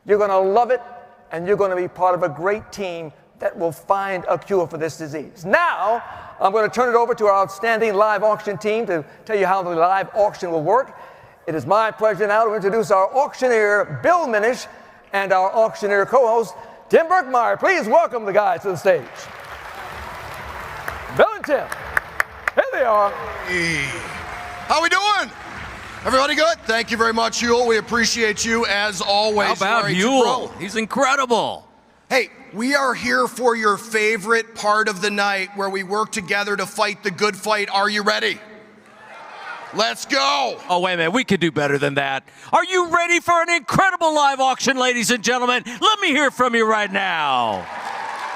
You're going to love it, and you're going to be part of a great team that will find a cure for this disease. Now, I'm going to turn it over to our outstanding live auction team to tell you how the live auction will work. It is my pleasure now to introduce our auctioneer, Bill Menish, and our auctioneer co-host, Tim Berkmeyer. Please welcome the guys to the stage. Bill and Tim, here they are. Hey. How we doing? Everybody good? Thank you very much, Yule. We appreciate you as always. How about Yule? He's incredible. Hey, we are here for your favorite part of the night where we work together to fight the good fight. Are you ready? Let's go. Oh, wait a minute. We could do better than that. Are you ready for an incredible live auction, ladies and gentlemen? Let me hear from you right now.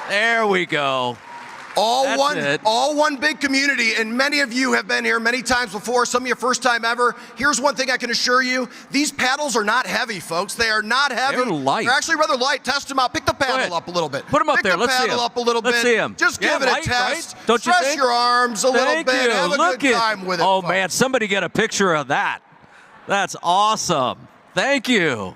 There we go. All one big community, and many of you have been here many times before, some of you first time ever. Here's one thing I can assure you, these paddles are not heavy, folks. They are not heavy. They're light. They're actually rather light. Test them out. Pick the paddle up a little bit. Put them up there. Let's see them. Pick the paddle up a little bit. Let's see them. Just give it light, a test. Right? Don't you Stretch think? your arms a little bit. Have a good time with it. Oh, folks. man, somebody get a picture of that. That's awesome. Thank you.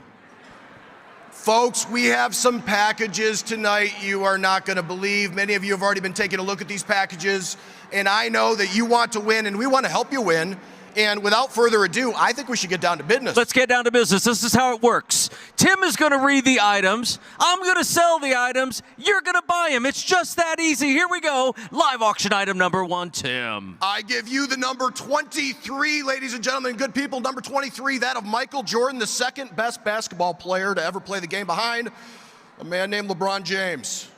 Folks, we have some packages tonight you are not going to believe. Many of you have already been taking a look at these packages, and I know that you want to win, and we want to help you win. And without further ado, I think we should get down to business. Let's get down to business. This is how it works. Tim is going to read the items. I'm going to sell the items. You're going to buy them. It's just that easy. Here we go. Live auction item number 1, Tim. I give you the number 23, ladies and gentlemen, good people. Number 23, that of Michael Jordan, the second best basketball player to ever play the game behind a man named LeBron James.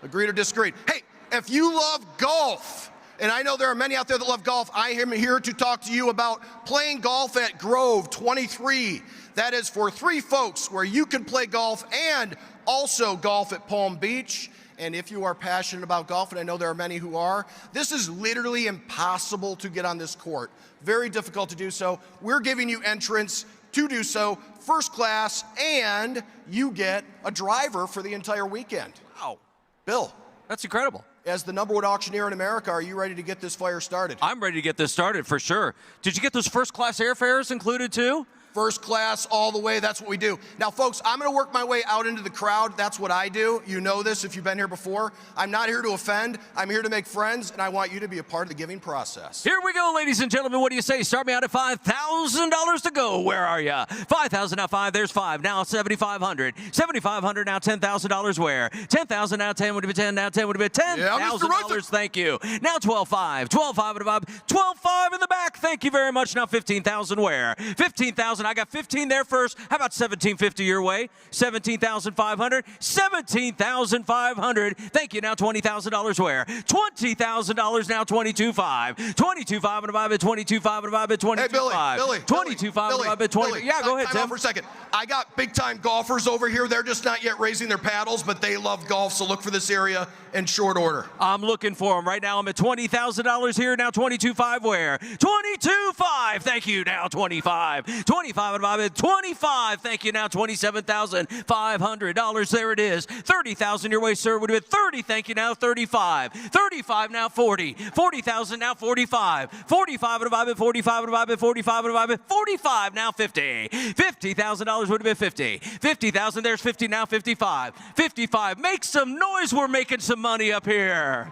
Agreed or disagreed? Hey, if you love golf, and I know there are many out there that love golf, I am here to talk to you about playing golf at Grove 23. That is for 3 folks where you can play golf and also golf at Palm Beach. And if you are passionate about golf, and I know there are many who are, this is literally impossible to get on this court. Very difficult to do so. We're giving you entrance to do so, first class, and you get a driver for the entire weekend. Wow. Bill. That's incredible. As the number 1 auctioneer in America, are you ready to get this fire started? I'm ready to get this started for sure. Did you get those first class airfares included too? First class all the way, that's what we do. Now, folks, I'm going to work my way out into the crowd. That's what I do. You know this if you've been here before. I'm not here to offend. I'm here to make friends, and I want you to be a part of the giving process. Here we go, ladies and gentlemen. What do you say? Start me out at $5,000 to go. Where are you? 5,000 now 5. There's 5. Now 7,500. 7,500 now $10,000 where? 10,000 now 10 would have been 10. Now 10 would have been $10,000. Thank you. Now 12,500. 12,500 above. 12,500 in the back. Thank you very much. Now 15,000 where? 15,000. I got 15 there first. How about 1750 your way? 17,500. 17,500. Thank you. Now $20,000 where? $20,000 now 22,500. 22,500 above it. 22,500 above it. 22,500. Billy. 22,500 above it. 20. Yeah, go ahead, Tim. Time out for a second. I got big time golfers over here. They're just not yet raising their paddles, but they love golf, so look for this area in short order. I'm looking for them. Right now I'm at $20,000 here. Now 22,500 where? 22,500. Thank you. Now 25. 25 above it. 25. Thank you. Now $27,500. There it is. 30,000 your way, sir. Would have been 30. Thank you. Now 35. 35 now 40. 40,000 now 45. 45 above it. 45 above it. 45 above it. 45 now 50. $50,000 would have been 50. 50,000. There's 50 now 55. 55. Make some noise. We're making some money up here.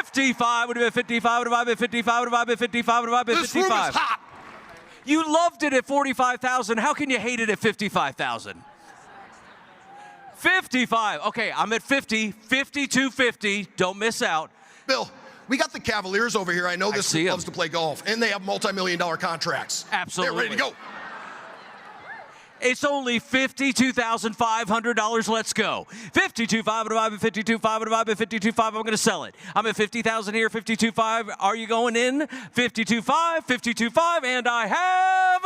55 would have been 55 above it. 55 above it. 55 above it. 55. This room is hot. You loved it at 45,000. How can you hate it at 55,000? 55. Okay, I'm at 50. 52.50. Don't miss out. Bill, we got the Cavaliers over here. I know this team loves to play golf, and they have multi-million-dollar contracts. Absolutely. They're ready to go. It's only $52,500. Let's go. 52,500 divided by 52,500 divided by 52,500. I'm going to sell it. I'm at 50,000 here. 52,500. Are you going in? 52,500. 52,500. And I have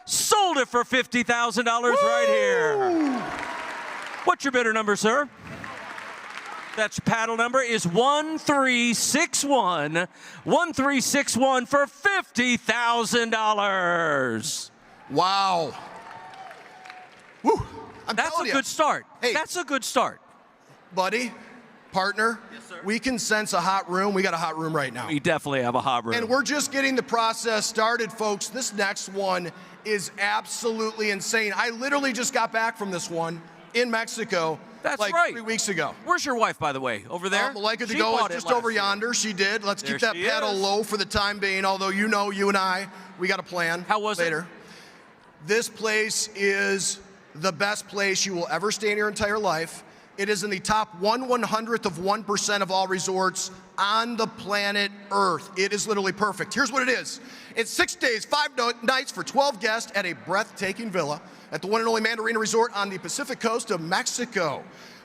sold it for $50,000 right here. What's your bidder number, sir? That's paddle number is 1361. 1361 for $50,000. Wow. Woo. That's a good start. Hey. That's a good start. Buddy, Partner, Yes, sir. we can sense a hot room. We got a hot room right now. We definitely have a hot room. And we're just getting the process started, folks. This next one is absolutely insane. I literally just got back from this one in Mexico. That's like right. 3 weeks ago. Where's your wife, by the way? Over there? Malika She to go bought is it just last over year. yonder. She did. Let's There keep that she pedal is. low for the time being, although you know, you and I, we got a plan. How was it? later. This place is the best place you will ever stay in your entire life. It is in the top 1/100th of 1% of all resorts on the planet Earth. It is literally perfect. Here's what it is. It's 6 days, 5 nights for 12 guests at a breathtaking villa at the one and only Mandarina Resort on the Pacific coast of Mexico.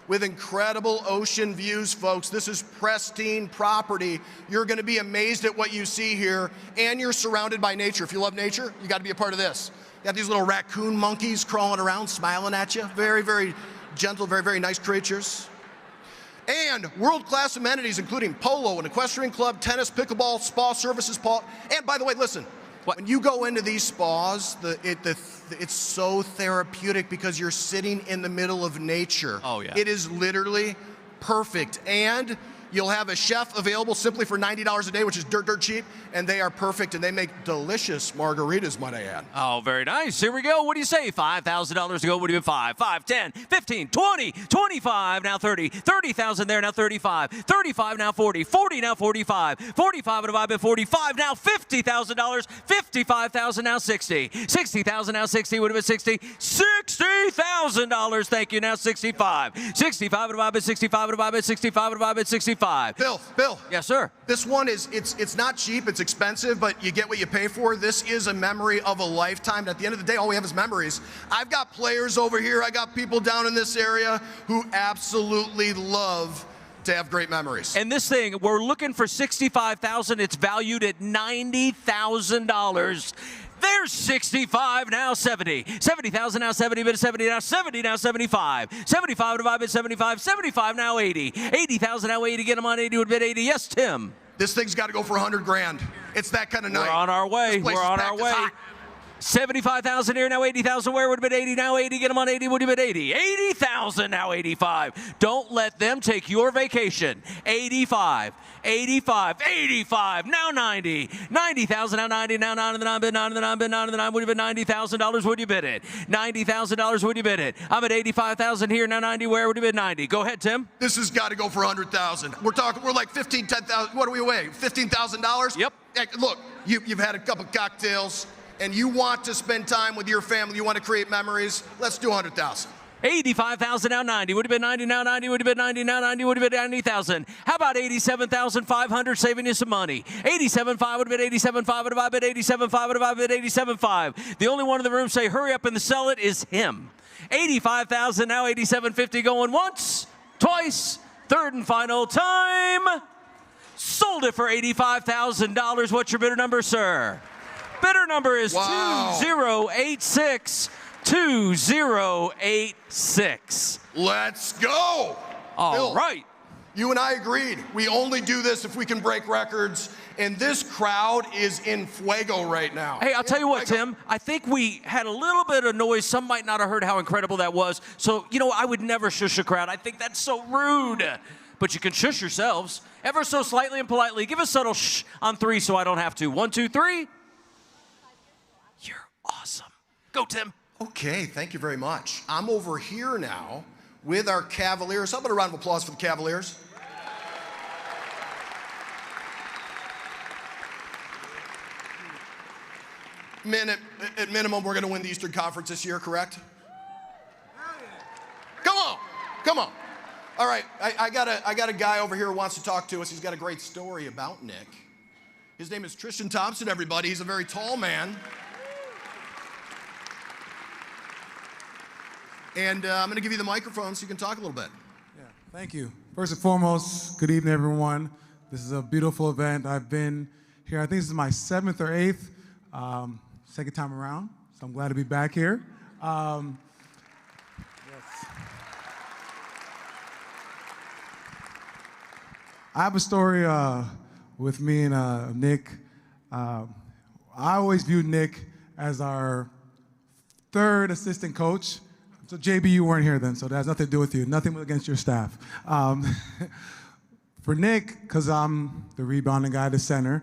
With incredible ocean views, folks. This is pristine property. You're gonna be amazed at what you see here, and you're surrounded by nature. If you love nature, you gotta be a part of this. You got these little raccoon monkeys crawling around, smiling at you. Very, very gentle, very, very nice creatures. And world-class amenities, including polo, an equestrian club, tennis, pickleball, spa services, and by the way, listen, when you go into these spas, it's so therapeutic because you're sitting in the middle of nature. Oh, yeah. It is literally perfect. And you'll have a chef available simply for $90 a day, which is dirt cheap, and they are perfect, and they make delicious margaritas, might I add. Oh, very nice. Here we go. What do you say? $5,000 to go. What do you 5, 10, 15, 20, 25, now 30, 30,000 there, now 35, 35 now 40, 40 now 45, 45 and a vibe at 45, now $50,000, 55,000 now 60, 60,000 now 60, would have been 60, $60,000. Thank you. Now 65, 65 and a vibe at 65 and a vibe at 65 and a vibe at 65. Bill. Yes, sir. This one is, it's not cheap, it's expensive, but you get what you pay for. This is a memory of a lifetime. And at the end of the day, all we have is memories. I've got players over here, I got people down in this area who absolutely love to have great memories. And this thing, we're looking for $65,000. It's valued at $90,000. There's 65, now 70. 70,000 now 70, but 70 now 70, now 75. 75 divided by 75, 75 now 80. 80,000 now 80, get them on 80 would have been 80. Yes, Tim. This thing's got to go for 100 grand. It's that kind of night. We're on our way. This place We're is on packed. our It's way. hot. 75,000 here, now 80,000 where would have been 80, now 80, get them on 80, would have been 80. 80,000, now 85. Don't let them take your vacation. 85, 85, 85, now 90. 90,000, now 90, now 9 to the 9, bid 9 to the 9, bid 9 to the 9, would have been $90,000, would you bid it? $90,000, would you bid it? I'm at 85,000 here, now 90, where would have been 90? Go ahead, Tim. This has got to go for 100,000. We're like 15, 10,000. What are we away? $15,000? Yep. Look, you've had a couple cocktails, and you want to spend time with your family, you want to create memories, let's do 100,000. 85,000, now 90. Would have been 90, now 90. Would have been 90, now 90. Would have been 90,000. How about 87,500, saving you some money? 87,500 would have been 87,500. Would have been 87,500. Would have been 87,500. The only one in the room say hurry up and sell it is him. 85,000, now 87,50, going once, twice, third and final time. Sold it for $85,000. What's your bidder number, sir? Bidder number is Wow. 2086. 2086. Let's go. All Bill, right. You and I agreed. We only do this if we can break records, and this crowd is in fuego right now. Hey, I'll tell you what, Tim. I think we had a little bit of noise. Some might not have heard how incredible that was. So, I would never shush a crowd. I think that's so rude. But you can shush yourselves ever so slightly and politely. Give a subtle shh on 3 so I don't have to. 1, 2, 3. You're awesome. Go, Tim. Okay, thank you very much. I'm over here now with our Cavaliers. How about a round of applause for the Cavaliers? At minimum, we're going to win the Eastern Conference this year, correct? Come on. All right, I got a guy over here who wants to talk to us. He's got a great story about Nick. His name is Tristan Thompson, everybody. He's a very tall man. And I'm going to give you the microphone so you can talk a little bit. Yeah, thank you. First and foremost, good evening, everyone. This is a beautiful event. I've been here, I think this is my 7th or 8th, second time around, so I'm glad to be back here. Yes. I have a story with me and Nick. I always viewed Nick as our 3rd assistant coach. So JB, you weren't here then, so that has nothing to do with you. Nothing against your staff. For Nick, because I'm the rebounding guy, the center,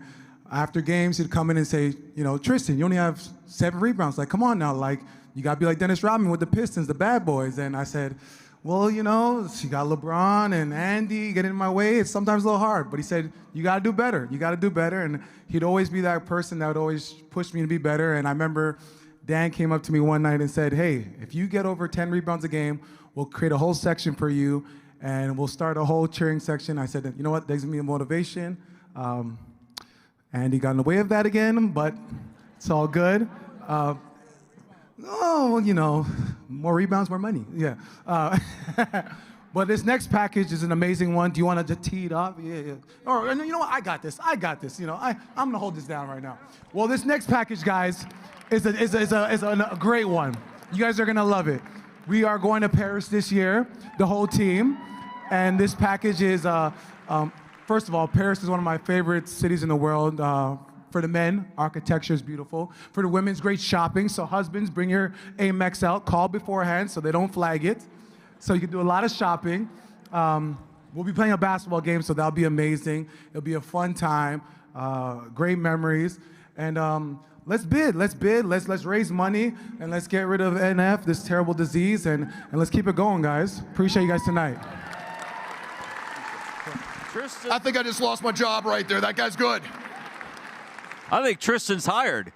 after games, he'd come in and say, you know, Tristan, you only have 7 rebounds. Like, come on now, like, you got to be like Dennis Rodman with the Pistons, the bad boys. And I said, well, you know, you got LeBron and Andy getting in my way. It's sometimes a little hard. But he said, you got to do better. You got to do better. And he'd always be that person that would always push me to be better. And I remember Dan came up to me one night and said, hey, if you get over 10 rebounds a game, we'll create a whole section for you, and we'll start a whole cheering section. I said, you know what, that gives me a motivation. And he got in the way of that again, but it's all good. Oh, you know, more rebounds, more money. Yeah. But this next package is an amazing one. Do you want to tee it up? Yeah. Or you know what? I got this. You know, I'm gonna hold this down right now. Well, this next package, guys, is a great one. You guys are gonna love it. We are going to Paris this year, the whole team, and this package is. First of all, Paris is one of my favorite cities in the world. For the men, architecture is beautiful. For the women, it's great shopping. So husbands, bring your Amex out, call beforehand so they don't flag it. So you can do a lot of shopping. We'll be playing a basketball game, so that'll be amazing. It'll be a fun time, great memories. And let's bid, let's raise money, and let's get rid of NF, this terrible disease, and let's keep it going, guys. Appreciate you guys tonight. Tristan. I think I just lost my job right there. That guy's good. I think Tristan's hired.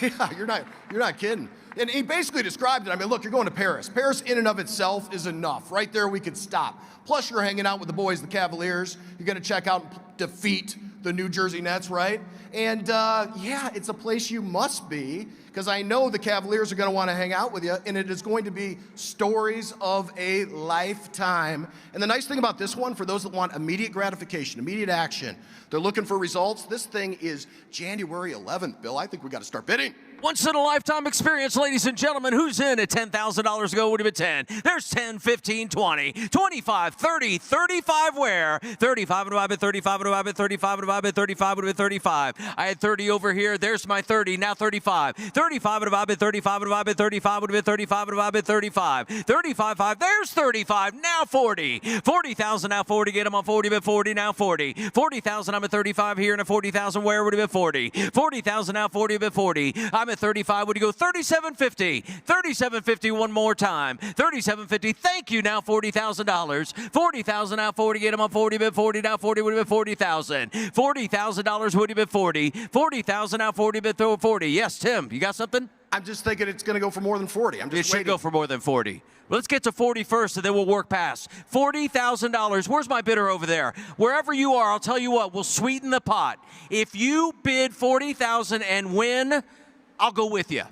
Yeah, you're not kidding. And he basically described it. I mean, look, you're going to Paris. Paris in and of itself is enough. Right there, we could stop. Plus, you're hanging out with the boys, the Cavaliers. You're going to check out and defeat the New Jersey Nets, right? And yeah, it's a place you must be, because I know the Cavaliers are going to want to hang out with you, and it is going to be stories of a lifetime. And the nice thing about this one, for those that want immediate gratification, immediate action, they're looking for results. This thing is January 11th, Bill. I think we got to start bidding. Once in a lifetime experience, ladies and gentlemen. Who's in at $10,000 to go? Would have been 10. There's 10, 15, 20, 25, 30, 35 where? 35 would have been 35 would have been 35 would have been 35 would have been 35. I had 30 over here. There's my 30. Now 35. 35 would have been 35 would have been 35 would have been 35 would have been 35. 35, 5. There's 35. Now 40. 40,000 now 40. Get them on 40 but 40 now 40. 40,000. I'm at 35 here and at 40,000 where would have been 40. 40,000 now 40 but 40. I'm at 35. Would you go 37.50? 37.50 one more time. 37.50. Thank you. Now $40,000. 40,000 now 40. Get them on 40 but 40 now 40 would have been 40,000. $40,000 would have been 40. 40,000 now 40 but 40. Yes, Tim, you got something? I'm just thinking it's going to go for more than 40. It should go for more than 40. Let's get to 40 first, and then we'll work past. $40,000. Where's my bidder over there? Wherever you are, I'll tell you what, we'll sweeten the pot. If you bid $40,000 and win, I'll go with you.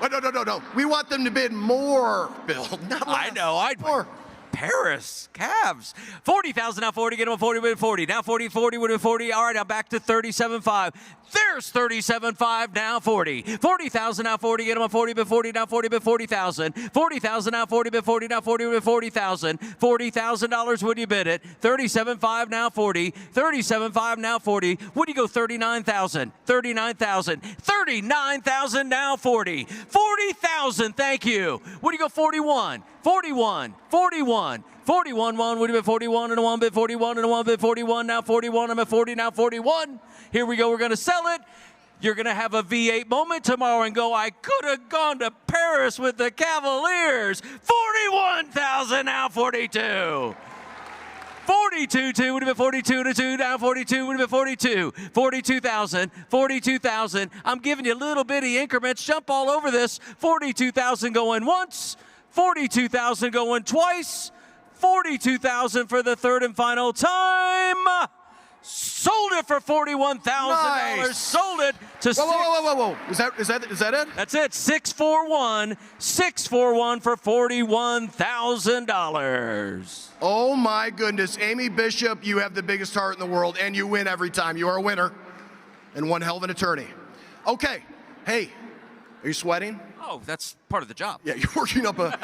Oh, no. We want them to bid more, Bill. Not less. I know. More. Paris, Cavs. 40,000 now 40. Get them a 40 with 40. Now 40, 40 with 40. All right, now back to 37.5. There's 37.5 now 40. 40,000 now 40. Get them a 40 with 40. Now 40 with 40,000. 40,000 now 40 with 40. Now 40 with 40,000. $40,000. Would you bid it? 37.5 now 40. 37.5 now 40. Would you go 39,000? 39,000. 39,000 now 40. 40,000. Thank you. Would you go 41? 41. 41. 41, 1 would have been 41 and a 1 bid 41 and a 1 bid 41. Now 41, I'm at 40, now 41. Here we go, we're going to sell it. You're going to have a V8 moment tomorrow and go, I could have gone to Paris with the Cavaliers. 41,000, now 42. 42, 2 would have been 42 to 2, now 42 would have been 42. 42,000, 42,000. I'm giving you little bitty increments. Jump all over this. 42,000 going once, 42,000 going twice. 42,000 for the third and final time. Sold it for $41,000. Nice. Sold it to Whoa. Is that it? That's it. 641. 641 for $41,000. Oh my goodness. Amy Bishop, you have the biggest heart in the world, and you win every time. You are a winner and one hell of an attorney. Okay. Hey, are you sweating? Oh, that's part of the job. Yeah, you're working up a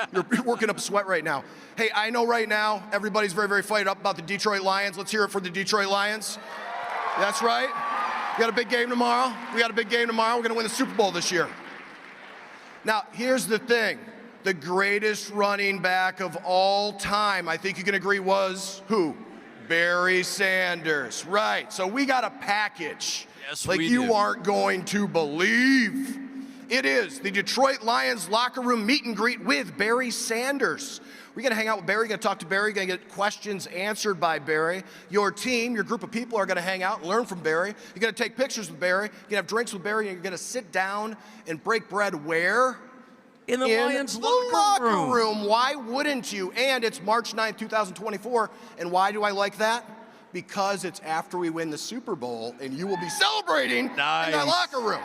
sweat right now. Hey, I know right now everybody's very, very fired up about the Detroit Lions. Let's hear it for the Detroit Lions. That's right. We got a big game tomorrow. We're going to win the Super Bowl this year. Now, here's the thing. the greatest running back of all time, I think you can agree, was who? Barry Sanders. Right. So we got a package. Yes, like we you do. aren't going to believe. It is the Detroit Lions locker room meet and greet with Barry Sanders. We're going to hang out with Barry, going to talk to Barry, going to get questions answered by Barry. Your team, your group of people are going to hang out and learn from Barry. You're going to take pictures with Barry. You're going to have drinks with Barry, and you're going to sit down and break bread where? In the Lions the locker room. Why wouldn't you? And it's March 9th, 2024. And why do I like that? Because it's after we win the Super Bowl, and you will be celebrating in that locker room.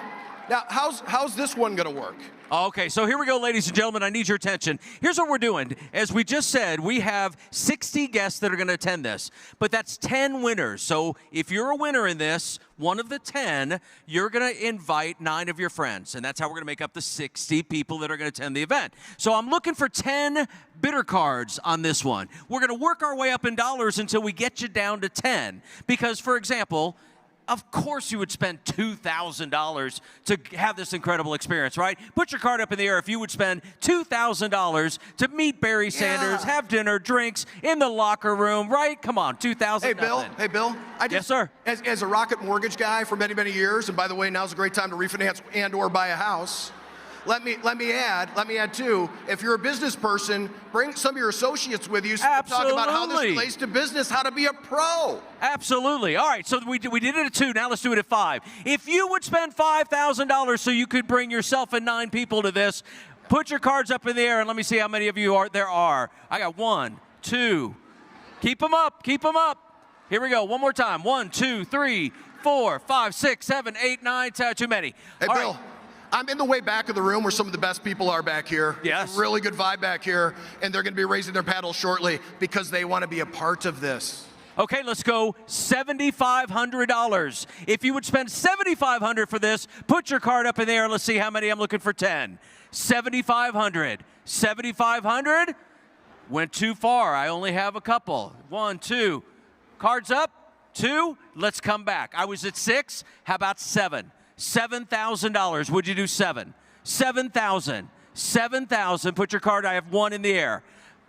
Now, how's this one going to work? Okay, so here we go, ladies and gentlemen. I need your attention. Here's what we're doing. As we just said, we have 60 guests that are going to attend this, but that's 10 winners. So if you're a winner in this, one of the 10, you're going to invite 9 of your friends, and that's how we're going to make up the 60 people that are going to attend the event. So I'm looking for 10 bidder cards on this one. We're going to work our way up in dollars until we get you down to 10, because, for example, of course you would spend $2,000 to have this incredible experience, right? Put your card up in the air if you would spend $2,000 to meet Barry Sanders, have dinner, drinks in the locker room, right? Come on, $2,000. Hey, Bill. Hey, Bill. Yes, sir. As a Rocket Mortgage guy for many, many years, and by the way, now's a great time to refinance and/or buy a house. Let me add too, if you're a business person, bring some of your associates with you so we can talk about how this relates to business, how to be a pro. Absolutely. All right, so we did it at 2, now let's do it at 5. If you would spend $5,000 so you could bring yourself and 9 people to this, put your cards up in the air and let me see how many of you there are. I got 1, 2. Keep them up, keep them up. Here we go, one more time. 1, 2, 3, 4, 5, 6, 7, 8, 9, 10, too many. Hey, All Bill. right. I'm in the way back of the room where some of the best people are back here. Yes. Really good vibe back here, and they're going to be raising their paddles shortly because they want to be a part of this. Okay, let's go $7,500. If you would spend $7,500 for this, put your card up in there. Let's see how many. I'm looking for 10. $7,500. $7,500 went too far. I only have a couple. 1, 2. Cards up. 2. Let's come back. I was at 6. How about 7? $7,000. Would you do 7? 7,000. 7,000. Put your card. I have 1 in the air.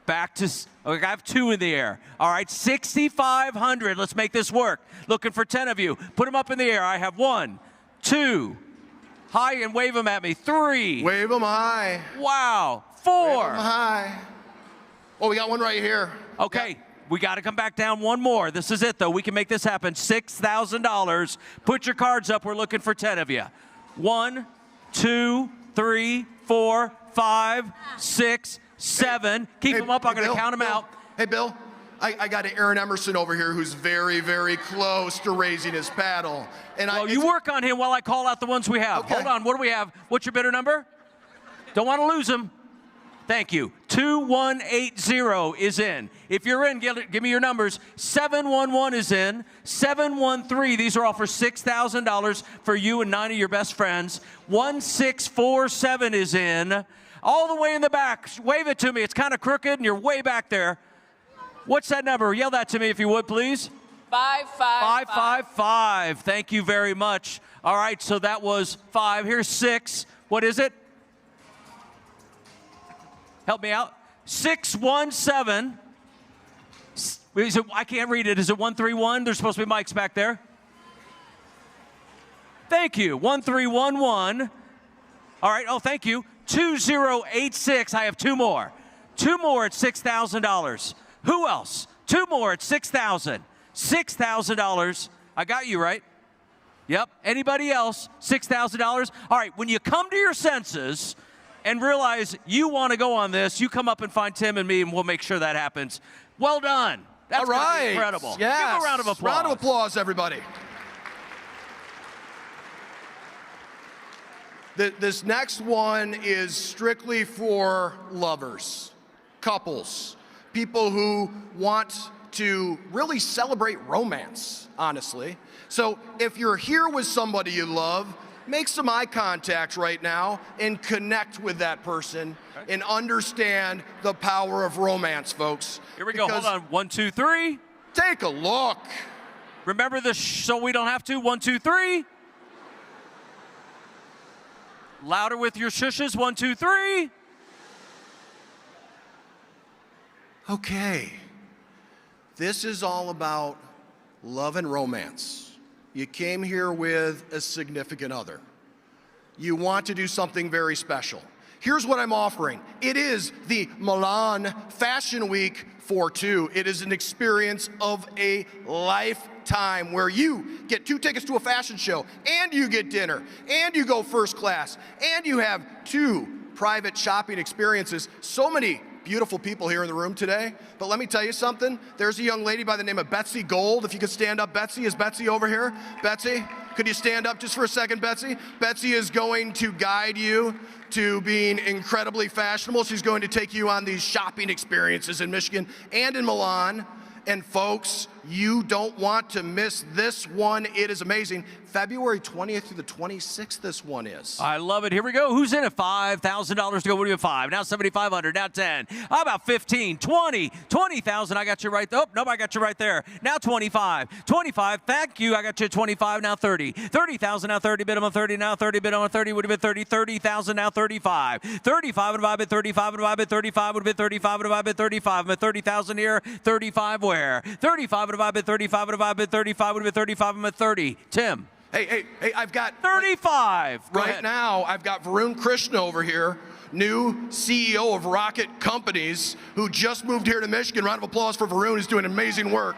Back to, okay, I have 2 in the air. All right, 6,500. Let's make this work. Looking for 10 of you. Put them up in the air. I have 1, 2. High and wave them at me. 3. Wave them high. Wow. 4. Wave them high. Oh, we got one right here. Okay. Yeah. We got to come back down one more. This is it, though. We can make this happen. $6,000. Put your cards up. We're looking for 10 of you. 1, 2, 3, 4, 5, 6, 7. Keep them up. I'm going to count them out. Hey, Bill. I got Aaron Emerson over here who's very, very close to raising his paddle. And you work on him while I call out the ones we have. Okay. Hold on. What do we have? What's your bidder number? Don't want to lose him. Thank you. 2180 is in. If you're in, give me your numbers. 711 is in. 713, these are all for $6,000 for you and 9 of your best friends. 1647 is in. All the way in the back. Wave it to me. It's kind of crooked and you're way back there. What's that number? Yell that to me if you would, please. 555. Thank you very much. All right, so that was 5. Here's 6. What is it? Help me out. 617. I can't read it. Is it 131? There's supposed to be mics back there. Thank you. 1311. All right. Oh, thank you. 2086. I have 2 more. 2 more at $6,000. Who else? 2 more at $6,000. $6,000. I got you right. Yep. Anybody else? $6,000. All right. When you come to your senses and realize you want to go on this, you come up and find Tim and me, and we'll make sure that happens. Well done. That's all right. Incredible. Yes. Give a round of applause. Round of applause, everybody. This next one is strictly for lovers, couples, people who want to really celebrate romance, honestly. So if you're here with somebody you love, make some eye contact right now and connect with that person and understand the power of romance, folks. Here we go. Hold on. 1, 2, 3. Take a look. Remember this so we don't have to. 1, 2, 3. Louder with your shushes. 1, 2, 3. Okay. This is all about love and romance. You came here with a significant other. You want to do something very special. Here's what I'm offering. It is the Milan Fashion Week for two. It is an experience of a lifetime where you get 2 tickets to a fashion show, and you get dinner, and you go first class, and you have 2 private shopping experiences. So many beautiful people here in the room today, but let me tell you something. There's a young lady by the name of Betsy Gold. If you could stand up, Betsy. Is Betsy over here? Betsy, could you stand up just for a second, Betsy? Betsy is going to guide you to being incredibly fashionable. She's going to take you on these shopping experiences in Michigan and in Milan. And folks, you don't want to miss this one. It is amazing. February 20th through the 26th, this one is. I love it. Here we go. Who's in it? $5,000 to go. What do you have? 5. Now 7,500. Now 10. How about 15? 20. 20,000. I got you right there. Oh, nope, I got you right there. Now 25. 25. Thank you. I got you at 25. Now 30. 30,000. Now 30. Bid on 30. Now 30. Bid on 30. Would have been 30. 30,000. Now 35. 35 would have been 35. Would have been 35. Would have been 35. Would have been 35. I'm at 30,000 here. 35 where? 35 would have been 35. Would have been 35. Would have been 35. I'm at 30. Tim. Hey, I've got 35. Right now, I've got Varun Krishna over here, new CEO of Rocket Companies, who just moved here to Michigan. Round of applause for Varun. He's doing amazing work.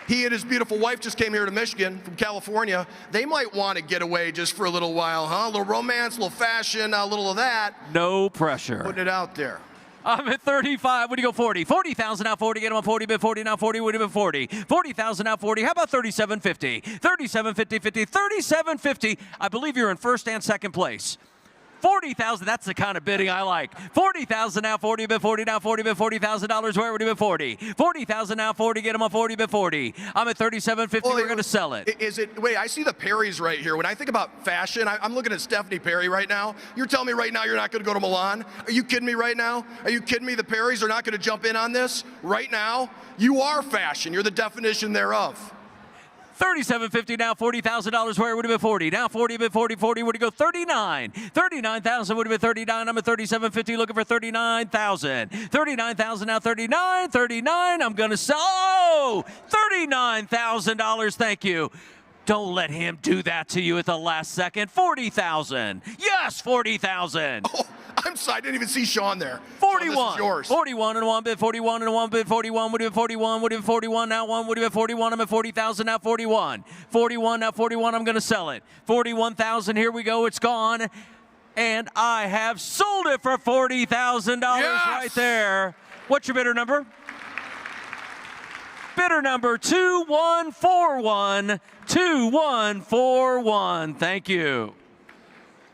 He and his beautiful wife just came here to Michigan from California. They might want to get away just for a little while, huh? A little romance, a little fashion, a little of that. No pressure. Putting it out there. I'm at 35. What do you go? 40. 40,000 now 40. Get him on 40. Bid 40 now 40. Would have been 40. 40,000 now 40. How about 3750? 3750, 50, 3750. I believe you're in first and second place. 40,000, that's the kind of bidding I like. 40,000 now 40, bid 40 now 40, bid $40,000. Where would it be 40? 40,000 now 40, get them on 40, bid 40. I'm at 3750, we're going to sell it. Is it, wait, I see the Perrys right here. When I think about fashion, I'm looking at Stephanie Perry right now. You're telling me right now you're not going to go to Milan? Are you kidding me right now? Are you kidding me? The Perrys are not going to jump in on this right now? You are fashion. You're the definition thereof. 3750 now, $40,000. Where would it be 40? Now 40, bid 40, 40. Would it go 39? 39,000 would have been 39. I'm at 3750, looking for 39,000. 39,000 now 39, 39. I'm going to sell. Oh, $39,000. Thank you. Don't let him do that to you at the last second. 40,000. Yes, 40,000. Oh, I'm sorry, I didn't even see Sean there. 41. Sean, this is yours. 41 and 1 bid, 41 and 1 bid, 41. Would have been 41. Would have been 41. Now 1 would have been 41. I'm at 40,000. Now 41. 41 now 41. I'm going to sell it. 41,000. Here we go. It's gone. And I have sold it for $40,000 right there. What's your bidder number? Bidder number 2141. 2141. Thank you.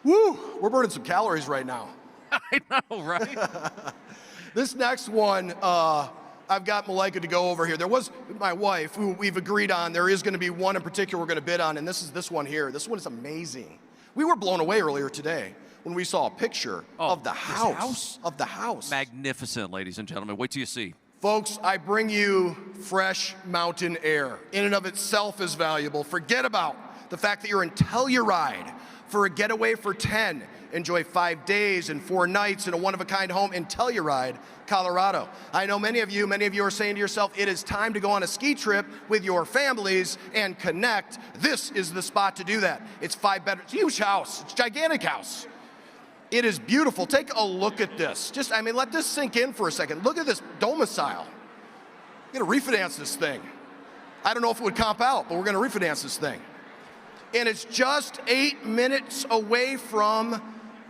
Woo! We're burning some calories right now. I know, right? This next one, I've got Malika to go over here. There was my wife, who we've agreed on. There is going to be one in particular we're going to bid on, and this is this one here. This one is amazing. We were blown away earlier today when we saw a picture of the house. Of the house. Magnificent, ladies and gentlemen. Wait till you see. Folks, I bring you fresh mountain air. In and of itself is valuable. Forget about the fact that you're in Telluride for a getaway for 10. Enjoy 5 days and 4 nights in a one-of-a-kind home in Telluride, Colorado. I know many of you are saying to yourself, it is time to go on a ski trip with your families and connect. This is the spot to do that. It's 5 bedrooms, huge house, it's a gigantic house. It is beautiful. Take a look at this. Let this sink in for a second. Look at this domicile. We're going to refinance this thing. I don't know if it would comp out, but we're going to refinance this thing. And it's just 8 minutes away from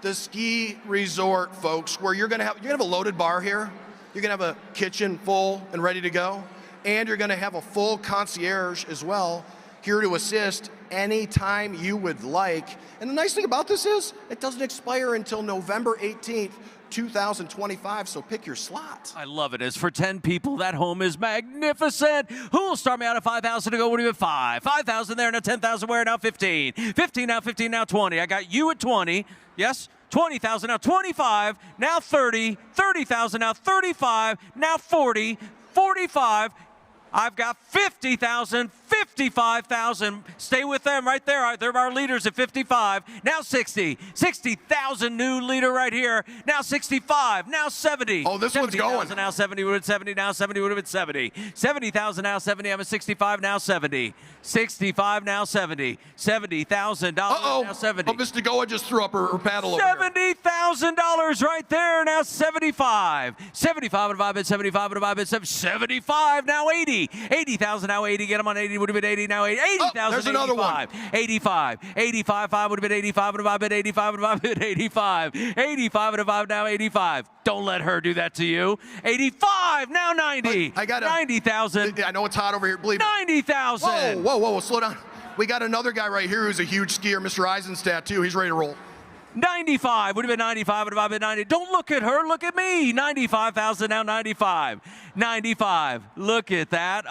the ski resort, folks, where you're going to have a loaded bar here. You're going to have a kitchen full and ready to go. And you're going to have a full concierge as well, here to assist anytime you would like. And the nice thing about this is it doesn't expire until November 18th, 2025, so pick your slot. I love it. As for 10 people, that home is magnificent. Who will start me out at 5,000 to go? What do you have? 5. 5,000 there, now 10,000 where? Now 15. 15 now 15, now 20. I got you at 20. Yes? 20,000, now 25, now 30. 30,000, now 35, now 40. 45. I've got 50,000, 55,000. Stay with them right there. They're our leaders at 55. Now 60. 60,000 new leader right here. Now 65. Now 70. Oh, this one's going. Now 70 would have been 70. Now 70 would have been 70. 70,000 now 70. I'm at 65 now 70. 65 now 70. $70,000 now 70. Oh, Mr. Goa just threw up her paddle over here. $70,000 right there. Now 75. 75 divided by 75 divided by 75. Now 80. 80,000 now 80. Get them on 80. Would have been 80 now 80. 80,000. There's another one. 85. 85. 5 would have been 85 divided by 85 divided by 85. 85 divided now 85. Don't let her do that to you. 85. Now 90. I got 90,000. I know it's hot over here. Believe me. 90,000. Whoa, slow down. We got another guy right here who's a huge skier, Mr. Eisenstadt, too. He's ready to roll. 95 would have been 95 would have been 90. Don't look at her, look at me. 95,000 now 95. 95. Look at that.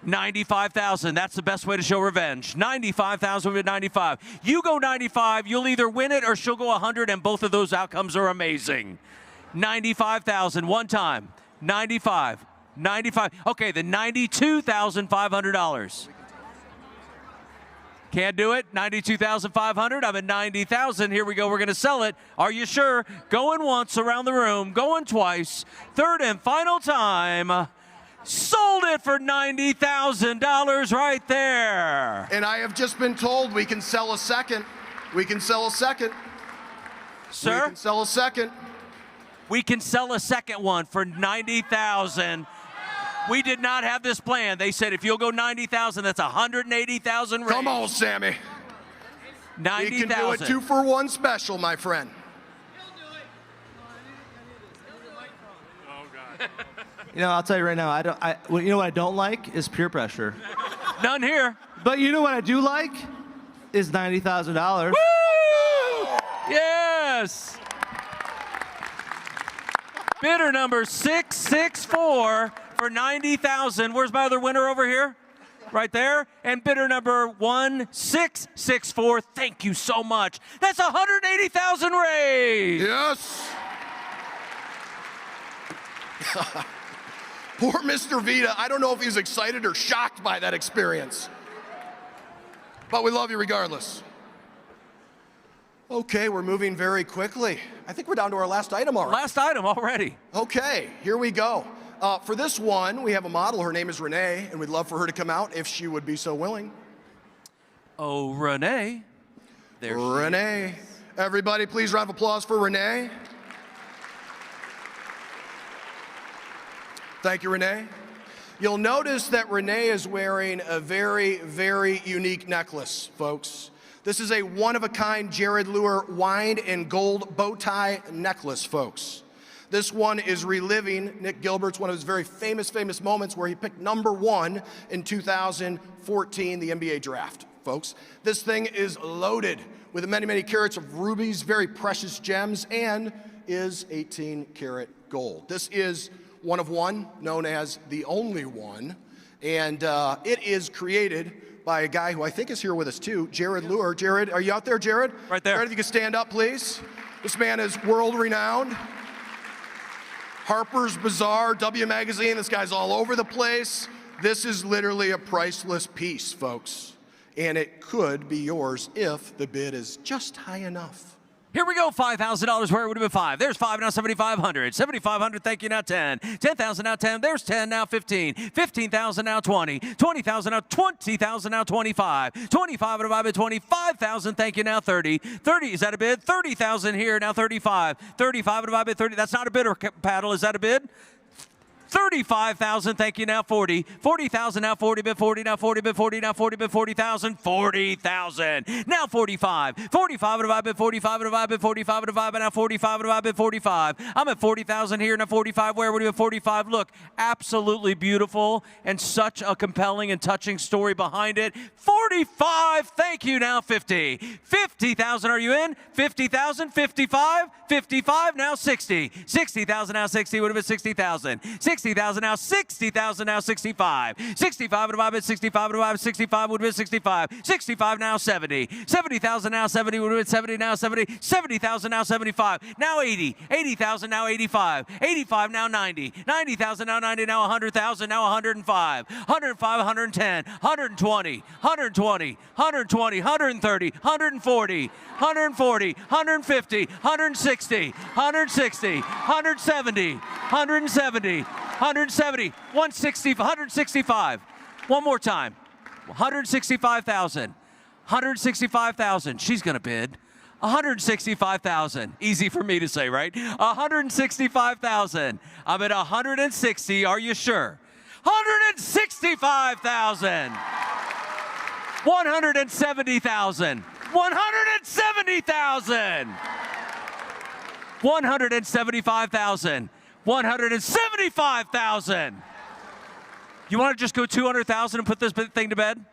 95,000. That's the best way to show revenge. 95,000 would be 95. You go 95, you'll either win it or she'll go 100, and both of those outcomes are amazing. 95,000 one time. 95. 95. Okay, the $92,500. Can't do it. 92,500. I'm at 90,000. Here we go. We're going to sell it. Are you sure? Going once around the room. Going twice. Third and final time. Sold it for $90,000 right there. And I have just been told we can sell a second. We can sell a second. Sir? We can sell a second. We can sell a second one for $90,000. We did not have this plan. They said if you'll go 90,000, that's 180,000 raised. Come on, Sammy. 90,000. You can do it 2-for-1 special, my friend. You know, I'll tell you right now, you know what I don't like is peer pressure. None here. But you know what I do like is $90,000. Woo! Yes. Bidder number 664 for 90,000. Where's my other winner over here? Right there. And bidder number 1664. Thank you so much. That's 180,000 raised. Yes. Poor Mr. Vita. I don't know if he's excited or shocked by that experience. But we love you regardless. Okay, we're moving very quickly. I think we're down to our last item already. Last item already. Okay, here we go. For this one, we have a model. Her name is Renee, and we'd love for her to come out if she would be so willing. Oh, Renee. There she Renee. Everybody, please round of applause for Renee. Thank you, Renee. You'll notice that Renee is wearing a very, very unique necklace, folks. This is a one-of-a-kind Jared Luer wine and gold bow tie necklace, folks. This one is reliving Nick Gilbert's one of his very famous moments where he picked #1 in 2014, the NBA draft, folks. This thing is loaded with many, many carats of rubies, very precious gems, and is 18-karat gold. This is one of one, known as the only one, and it is created by a guy who I think is here with us too, Jared Luer. Jared, are you out there, Jared? Right there. Jared, if you could stand up, please. This man is world-renowned. Harper's Bazaar, W Magazine, this guy's all over the place. This is literally a priceless piece, folks. And it could be yours if the bid is just high enough. Here we go, $5,000 where it would have been 5. There's 5 now, 7,500. 7,500, thank you, now 10. 10,000 now 10. There's 10 now 15. 15,000 now 20. 20,000 now 20,000 now 25. 25 divided by 25,000, thank you, now 30. 30, is that a bid? 30,000 here, now 35. 35 divided by 30, that's not a bid or paddle, is that a bid? 35,000, thank you, now 40. 40,000, now 40, bid 40, now 40, bid 40, now 40, bid 40,000. 40,000, now 45. 45 divided by 45 divided by 45 divided by now 45 divided by 45. I'm at 40,000 here, now 45. Where would you have 45? Look, absolutely beautiful and such a compelling and touching story behind it. 45, thank you, now 50. 50,000, are you in? 50,000, 55, 55, now 60. 60,000, now 60, would have been 60,000. 60,000 now 60,000 now 65. 65 divided by 65 divided by 65 would be 65. 65 now 70. 70,000 now 70 would be 70 now 70. 70,000 now 75. Now 80. 80,000 now 85. 85 now 90. 90,000 now 90. Now 100,000 now 105. 105 110. 120. 120. 120. 130. 140. 140. 150. 160. 160. 170. 170. 170. 160. 165. One more time. 165,000. 165,000. She's going to bid. 165,000. Easy for me to say, right? 165,000. I'm at 160. Are you sure? 165,000. 170,000. 170,000. 175,000. 175,000. You want to just go 200,000 and put this thing to bed?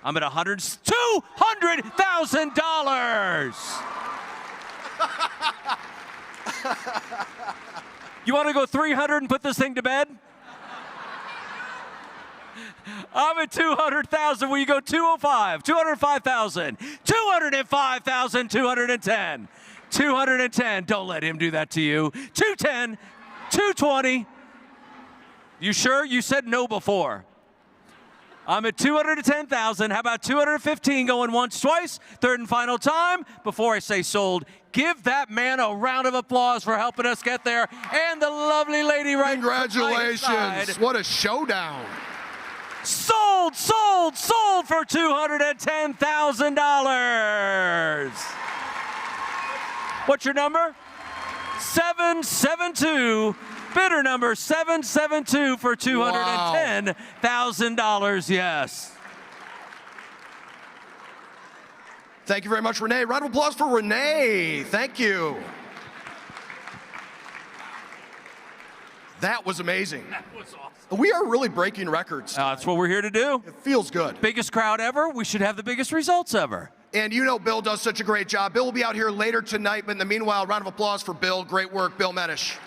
I'm at $200,000. You want to go 300 and put this thing to bed? I'm at 200,000. Will you go 205? 205,000. 205,000. 210. 210. Don't let him do that to you. 210. 220. You sure? You said no before. I'm at 210,000. How about 215 going once, twice? Third and final time. Before I say sold, give that man a round of applause for helping us get there. And the lovely lady right Congratulations. What a showdown. Sold, sold, sold for $210,000. What's your number? 772. Bidder number 772 for $210,000. Yes. Thank you very much, Renee. Round of applause for Renee. Thank you. That was amazing. That was awesome. We are really breaking records. That's what we're here to do. It feels good. Biggest crowd ever. We should have the biggest results ever. And you know Bill does such a great job. Bill will be out here later tonight, but in the meanwhile, round of applause for Bill. Great work, Bill Menish.